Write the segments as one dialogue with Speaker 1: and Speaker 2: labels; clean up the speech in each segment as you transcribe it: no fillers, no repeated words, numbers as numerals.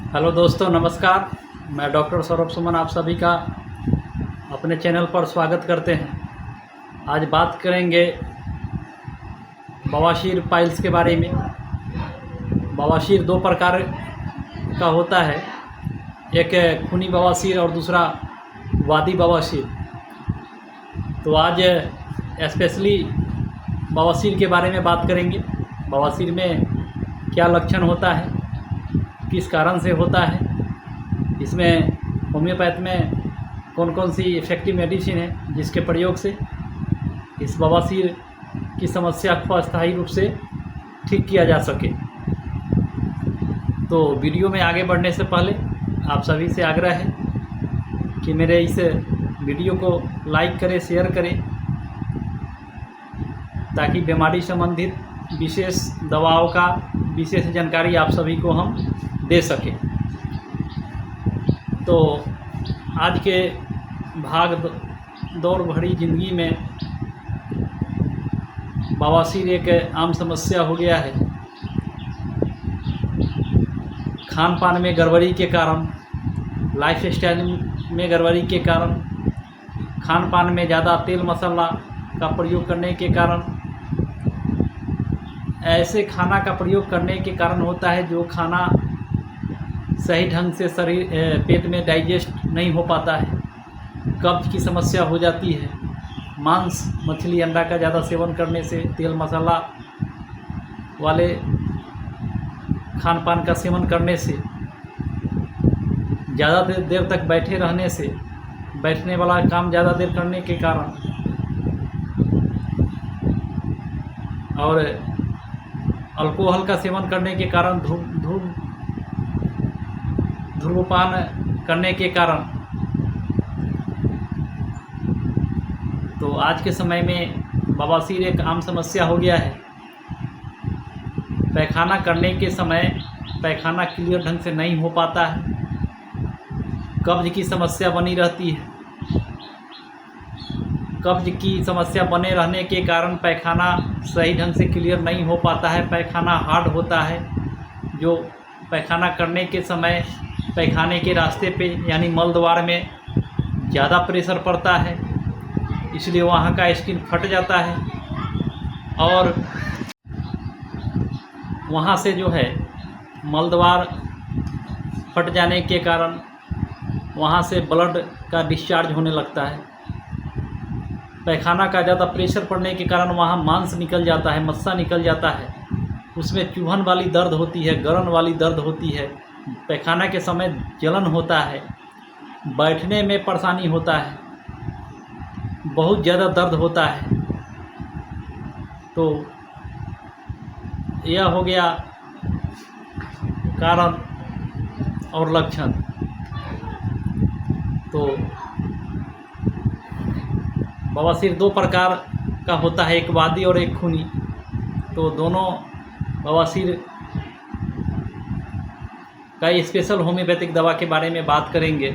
Speaker 1: Hello दोस्तों, नमस्कार। मैं डॉक्टर सौरभ सुमन आप सभी का अपने चैनल पर स्वागत करते हैं। आज बात करेंगे बवासीर पाइल्स के बारे में। बवासीर दो प्रकार का होता है, एक खूनी बवासीर और दूसरा वादी बवासीर। तो आज स्पेशली बवासीर के बारे में बात करेंगे। बवासीर में क्या लक्षण होता है, किस कारण से होता है, इसमें होम्योपैथ में कौन कौन सी इफ़ेक्टिव मेडिसिन है जिसके प्रयोग से इस बवासीर की समस्या को अस्थायी रूप से ठीक किया जा सके। तो वीडियो में आगे बढ़ने से पहले आप सभी से आग्रह है कि मेरे इस वीडियो को लाइक करें, शेयर करें, ताकि बीमारी संबंधित विशेष दवाओं का विशेष जानकारी आप सभी को हम दे सकें। तो आज के भाग दौड़ भरी ज़िंदगी में बवासीर एक आम समस्या हो गया है। खान पान में गड़बड़ी के कारण, लाइफ स्टाइल में गड़बड़ी के कारण, खान पान में ज़्यादा तेल मसाला का प्रयोग करने के कारण, ऐसे खाना का प्रयोग करने के कारण होता है जो खाना सही ढंग से पेट में डाइजेस्ट नहीं हो पाता है। कब्ज की समस्या हो जाती है। मांस, मछली, अंडा का ज़्यादा सेवन करने से, तेल मसाला वाले खान पान का सेवन करने से, ज़्यादा देर तक बैठे रहने से, बैठने वाला काम ज़्यादा देर करने के कारण और अल्कोहल का सेवन करने के कारण, धूम्रपान करने के कारण, तो आज के समय में बवासीर एक आम समस्या हो गया है। पैखाना करने के समय पैखाना क्लियर ढंग से नहीं हो पाता है। कब्ज की समस्या बनी रहती है। कब्ज की समस्या बने रहने के कारण पैखाना सही ढंग से क्लियर नहीं हो पाता है। पैखाना हार्ड होता है। जो पैखाना करने के समय पैखाने के रास्ते पे यानी मल द्वार में ज़्यादा प्रेशर पड़ता है, इसलिए वहाँ का स्किन फट जाता है और वहाँ से जो है मल द्वार फट जाने के कारण वहाँ से ब्लड का डिस्चार्ज होने लगता है। पैखाना का ज़्यादा प्रेशर पड़ने के कारण वहाँ मांस निकल जाता है, मस्सा निकल जाता है। उसमें चुभन वाली दर्द होती है, गलन वाली दर्द होती है। पैखाना के समय जलन होता है, बैठने में परेशानी होता है, बहुत ज़्यादा दर्द होता है। तो यह हो गया कारण और लक्षण। तो बवासीर दो प्रकार का होता है, एक वादी और एक खूनी। तो दोनों बवासीर का स्पेशल होम्योपैथिक दवा के बारे में बात करेंगे।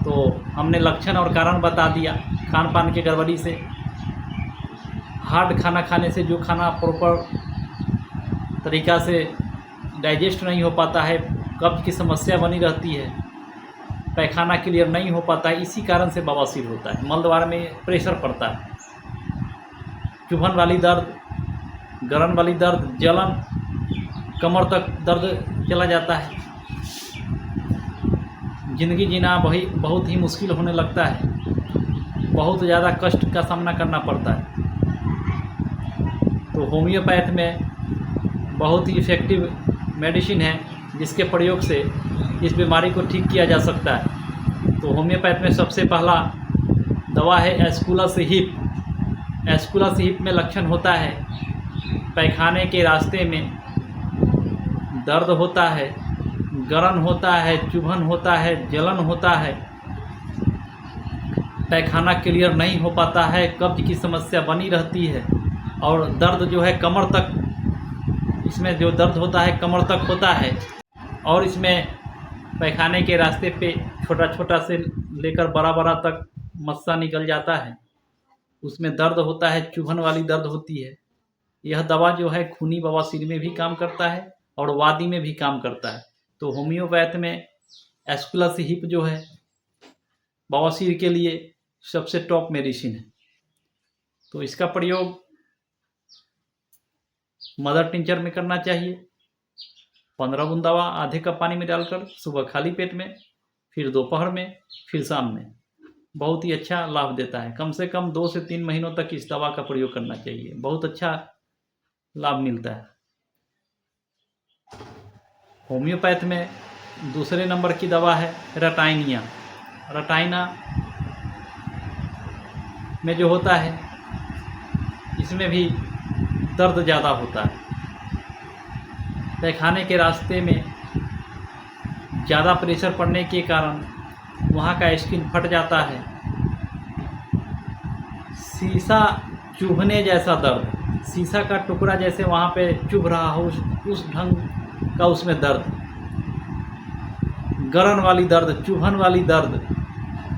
Speaker 1: तो हमने लक्षण और कारण बता दिया। खान पान की गड़बड़ी से, हार्ड खाना खाने से, जो खाना प्रॉपर तरीक़ा से डाइजेस्ट नहीं हो पाता है, कब्ज की समस्या बनी रहती है, पैखाना क्लियर नहीं हो पाता है, इसी कारण से बवासीर होता है। मलद्वार में प्रेशर पड़ता है, चुभन वाली दर्द, गलन वाली दर्द, जलन, कमर तक दर्द चला जाता है। ज़िंदगी जीना बहुत ही मुश्किल होने लगता है। बहुत ज़्यादा कष्ट का सामना करना पड़ता है। तो होम्योपैथ में बहुत ही इफ़ेक्टिव मेडिसिन है जिसके प्रयोग से इस बीमारी को ठीक किया जा सकता है। तो होम्योपैथ में सबसे पहला दवा है एस्कुलस हिप। एस्कुलस हिप में लक्षण होता है पैखाने के रास्ते में दर्द होता है, गलन होता है, चुभन होता है, जलन होता है, पैखाना क्लियर नहीं हो पाता है, कब्ज की समस्या बनी रहती है और दर्द जो है कमर तक, इसमें जो दर्द होता है कमर तक होता है और इसमें पैखाने के रास्ते पे छोटा छोटा से लेकर बड़ा बड़ा तक मस्सा निकल जाता है। उसमें दर्द होता है, चुभन वाली दर्द होती है। यह दवा जो है खूनी बवासीर में भी काम करता है और वादी में भी काम करता है। तो होम्योपैथ में एस्कुलस हिप जो है बवासीर के लिए सबसे टॉप मेडिसिन है। तो इसका प्रयोग मदर टिंचर में करना चाहिए। 15 बूंद दवा आधे कप पानी में डालकर सुबह खाली पेट में, फिर दोपहर में, फिर शाम में। बहुत ही अच्छा लाभ देता है। कम से कम 2 से 3 महीनों तक इस दवा का प्रयोग करना चाहिए। बहुत अच्छा लाभ मिलता है। होम्योपैथ में दूसरे नंबर की दवा है रटाइनिया। रटाइना में जो होता है इसमें भी दर्द ज़्यादा होता है। पैखाने के रास्ते में ज़्यादा प्रेशर पड़ने के कारण वहाँ का स्किन फट जाता है। शीशा चुभने जैसा दर्द, शीशा का टुकड़ा जैसे वहाँ पे चुभ रहा हो उस ढंग का उसमें दर्द, गलन वाली दर्द, चुभन वाली दर्द,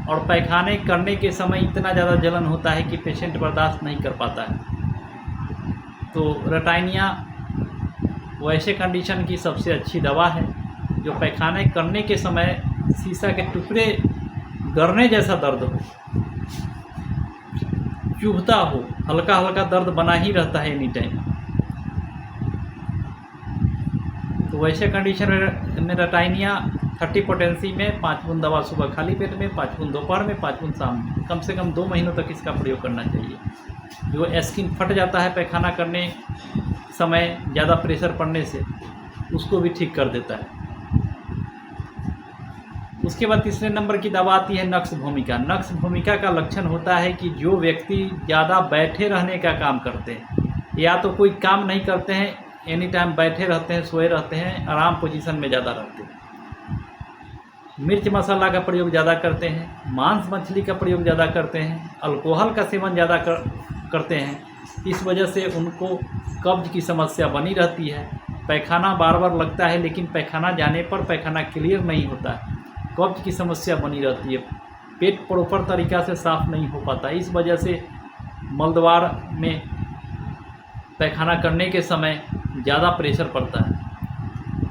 Speaker 1: और पैखाने करने के समय इतना ज़्यादा जलन होता है कि पेशेंट बर्दाश्त नहीं कर पाता है। तो रटाइनिया वैसे कंडीशन की सबसे अच्छी दवा है जो पैखाने करने के समय शीशा के टुकड़े गरने जैसा दर्द हो, चुभता हो, हल्का हल्का दर्द बना ही रहता है एनी टाइम। तो वैसे कंडीशन में रटाइनिया 30 पोटेंसी में 5 बूंद दवा सुबह खाली पेट में, 5 बूंद दोपहर में, 5 बूंद शाम में, कम से कम 2 महीनों तक इसका प्रयोग करना चाहिए। जो स्किन फट जाता है पैखाना करने समय ज़्यादा प्रेशर पड़ने से, उसको भी ठीक कर देता है। उसके बाद तीसरे नंबर की दवा आती है नक्स भूमिका। नक्स भूमिका का लक्षण होता है कि जो व्यक्ति ज़्यादा बैठे रहने का काम करते हैं, या तो कोई काम नहीं करते हैं, एनी टाइम बैठे रहते हैं, सोए रहते हैं, आराम पोजीशन में ज़्यादा रहते हैं, मिर्च मसाला का प्रयोग ज़्यादा करते हैं, मांस मछली का प्रयोग ज़्यादा करते हैं, अल्कोहल का सेवन ज़्यादा करते हैं, इस वजह से उनको कब्ज की समस्या बनी रहती है। पैखाना बार बार लगता है लेकिन पैखाना जाने पर पैखाना क्लियर नहीं होता है, कब्ज की समस्या बनी रहती है, पेट प्रॉपर तरीक़ा से साफ़ नहीं हो पाता। इस वजह से मलद्वार में पैखाना करने के समय ज़्यादा प्रेशर पड़ता है,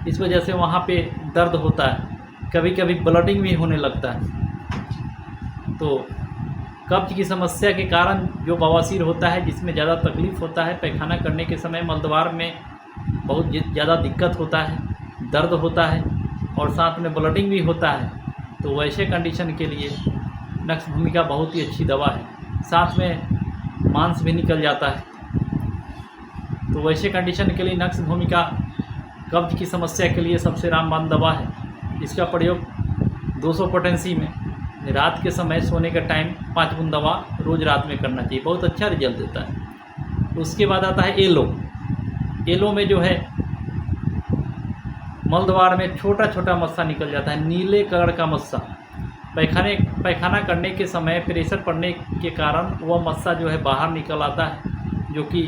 Speaker 1: इस वजह से वहाँ पे दर्द होता है, कभी कभी ब्लडिंग भी होने लगता है। तो कब्ज की समस्या के कारण जो बवासीर होता है, जिसमें ज़्यादा तकलीफ़ होता है, पैखाना करने के समय मलद्वार में बहुत ज़्यादा दिक्कत होता है, दर्द होता है और साथ में ब्लडिंग भी होता है, तो वैसे कंडीशन के लिए नक्स भूमिका बहुत ही अच्छी दवा है। साथ में मांस भी निकल जाता है, तो वैसे कंडीशन के लिए नक्स भूमिका कब्ज की समस्या के लिए सबसे रामबाण दवा है। इसका प्रयोग 200 पोटेंसी में रात के समय सोने का टाइम 5 बूंद दवा रोज़ रात में करना चाहिए, बहुत अच्छा रिजल्ट देता है। उसके बाद आता है एलो। एलो में जो है मलद्वार में छोटा छोटा मस्सा निकल जाता है, नीले कलर का मस्सा। पैखाना करने के समय प्रेशर पड़ने के कारण वह मस्सा जो है बाहर निकल आता है, जो कि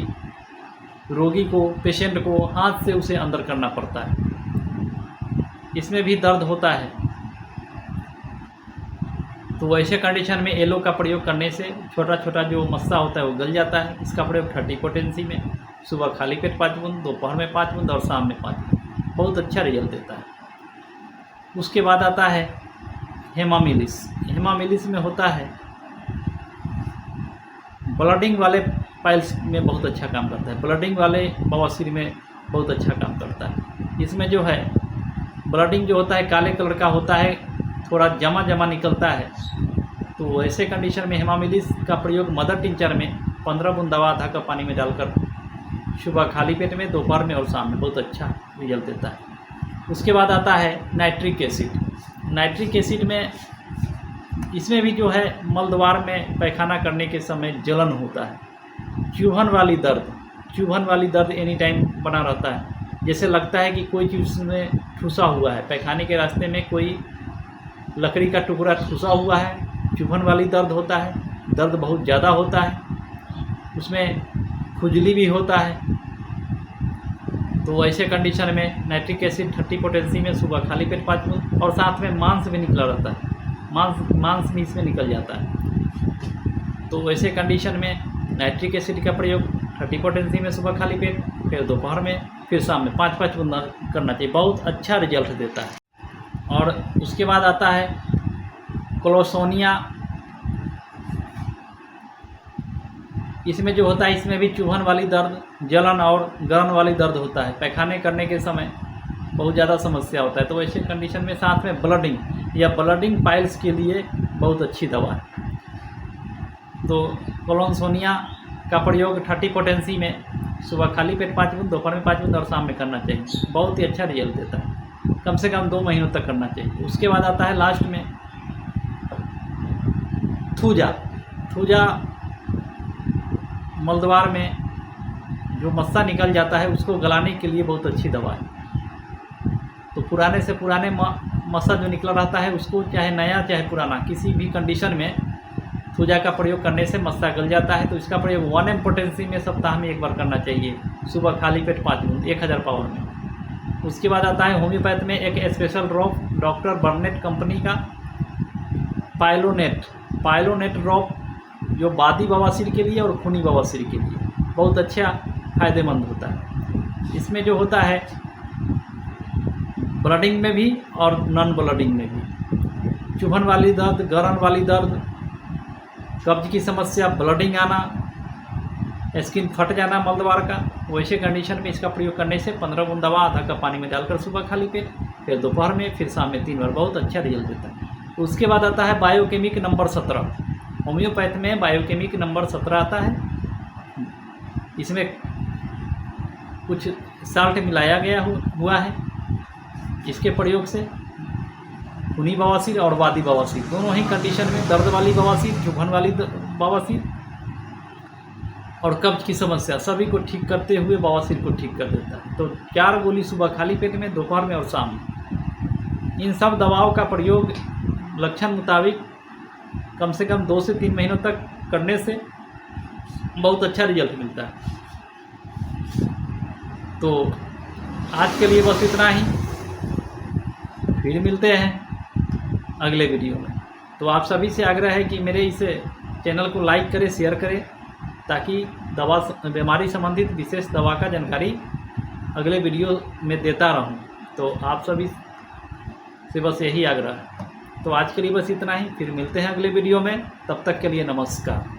Speaker 1: रोगी को, पेशेंट को हाथ से उसे अंदर करना पड़ता है। इसमें भी दर्द होता है, तो वैसे कंडीशन में एलो का प्रयोग करने से छोटा छोटा जो मस्सा होता है वो गल जाता है। इसका प्रयोग 30 पोटेंसी में सुबह खाली पेट 5 बूंद, दोपहर में 5 बूंद और शाम में 5 बूंद, बहुत अच्छा रिजल्ट देता है। उसके बाद आता है हेमामिलिस। हेमामिलिस में होता है ब्लडिंग वाले पाइल्स में बहुत अच्छा काम करता है, ब्लडिंग वाले बवासीर में बहुत अच्छा काम करता है। इसमें जो है ब्लडिंग जो होता है काले कलर का होता है, थोड़ा जमा जमा निकलता है, तो वैसे कंडीशन में हेमामिलिस का प्रयोग मदर टिंचर में 15 बूंद दवा आधा कप पानी में डालकर सुबह खाली पेट में, दोपहर में और शाम में बहुत अच्छा रिजल्ट देता है। उसके बाद आता है नाइट्रिक एसिड। नाइट्रिक एसिड में इसमें भी जो है मलद्वार में पैखाना करने के समय जलन होता है, चुभन वाली दर्द एनी टाइम बना रहता है, जैसे लगता है कि कोई चीज़ में ठूसा हुआ है, पैखाने के रास्ते में कोई लकड़ी का टुकड़ा ठूसा हुआ है, चुभन वाली दर्द होता है, दर्द बहुत ज़्यादा होता है, उसमें खुजली भी होता है। तो ऐसे कंडीशन में नाइट्रिक एसिड 30 पोटेंसी में सुबह खाली पेट 5 बूंद, और साथ में मांस भी निकला रहता है, मांस भी इसमें निकल जाता है। तो वैसे कंडीशन में नाइट्रिक एसिड का प्रयोग 30 पोटेंसी में सुबह खाली पेट, फिर दोपहर में फिर शाम में 5-5 बूंदा करना चाहिए, बहुत अच्छा रिजल्ट देता है। और उसके बाद आता है क्लोसोनिया। इसमें जो होता है, इसमें भी चुभन वाली दर्द, जलन और गलन वाली दर्द होता है, पैखाने करने के समय बहुत ज़्यादा समस्या होता है। तो ऐसे कंडीशन में साथ में ब्लडिंग या ब्लडिंग पाइल्स के लिए बहुत अच्छी दवा है। तो क्लोसोनिया का प्रयोग 30 पोटेंसी में सुबह खाली पेट 5 बूंद, दोपहर में 5 बूंद और शाम में करना चाहिए, बहुत ही अच्छा रिजल्ट देता है। कम से कम 2 महीनों तक करना चाहिए। उसके बाद आता है लास्ट में थूजा। थूजा मलद्वार में जो मस्सा निकल जाता है उसको गलाने के लिए बहुत अच्छी दवा है। तो पुराने से पुराने मस्सा जो निकला रहता है उसको, चाहे नया चाहे पुराना, किसी भी कंडीशन में थूजा का प्रयोग करने से मस्सा गल जाता है। तो इसका प्रयोग 1 m पोटेंसी में सप्ताह में 1 बार करना चाहिए, सुबह खाली पेट 5 बूंद 1000 पावर में। उसके बाद आता है होम्योपैथ में एक स्पेशल ड्रॉप, डॉक्टर बर्नेट कंपनी का पाइलोनेट ड्रॉप, जो बादी बवासीर के लिए और खूनी बवासीर के लिए बहुत अच्छा फ़ायदेमंद होता है। इसमें जो होता है ब्लडिंग में भी और नॉन ब्लडिंग में भी, चुभन वाली दर्द, गलन वाली दर्द, कब्ज की समस्या, ब्लडिंग आना, स्किन फट जाना मलद्वार का, वैसे कंडीशन में इसका प्रयोग करने से 15 बूंद दवा आधा कप पानी में डालकर सुबह खाली पेट, फिर दोपहर में, फिर शाम में 3 बार, बहुत अच्छा रिजल्ट देता है। उसके बाद आता है बायोकेमिक नंबर 17। होम्योपैथ में बायोकेमिक नंबर 17 आता है। इसमें कुछ साल्ट मिलाया गया हुआ है। इसके प्रयोग से खूनी बवासीर और वादी बवासीर दोनों ही कंडीशन में, दर्द वाली बवासीर, चुभन वाली बवासीर और कब्ज की समस्या, सभी को ठीक करते हुए बवासीर को ठीक कर देता है। तो 4 गोली सुबह खाली पेट में, दोपहर में और शाम में। इन सब दवाओं का प्रयोग लक्षण मुताबिक कम से कम 2 से 3 महीनों तक करने से बहुत अच्छा रिजल्ट मिलता है। तो आज के लिए बस इतना ही, फिर मिलते हैं अगले वीडियो में। तो आप सभी से आग्रह है कि मेरे इस चैनल को लाइक करें, शेयर करें, ताकि बीमारी संबंधित विशेष दवा का जानकारी अगले वीडियो में देता रहूं। तो आप सभी से बस यही आग्रह है। तो आज के लिए बस इतना ही, फिर मिलते हैं अगले वीडियो में। तब तक के लिए नमस्कार।